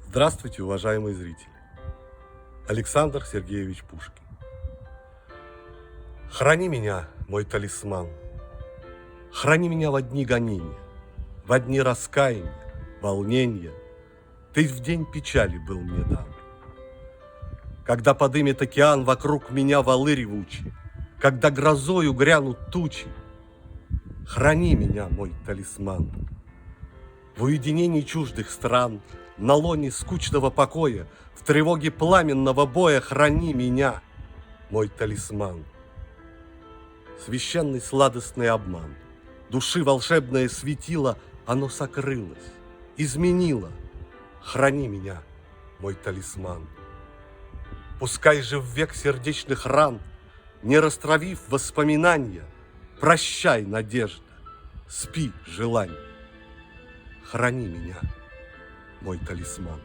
Здравствуйте, уважаемые зрители! Александр Сергеевич Пушкин. Храни меня, мой талисман, храни меня во дни гонения, во дни раскаяния, волнения. Ты в день печали был мне дан. Когда подымет океан вокруг меня валы ревучие, когда грозою грянут тучи, храни меня, мой талисман. В уединении чуждых стран, на лоне скучного покоя, в тревоге пламенного боя храни меня, мой талисман. Священный сладостный обман, души волшебное светило, оно сокрылось, изменило. Храни меня, мой талисман. Пускай же в век сердечных ран, не растравив воспоминания, прощай, надежда, спи, желание. Храни меня, мой талисман.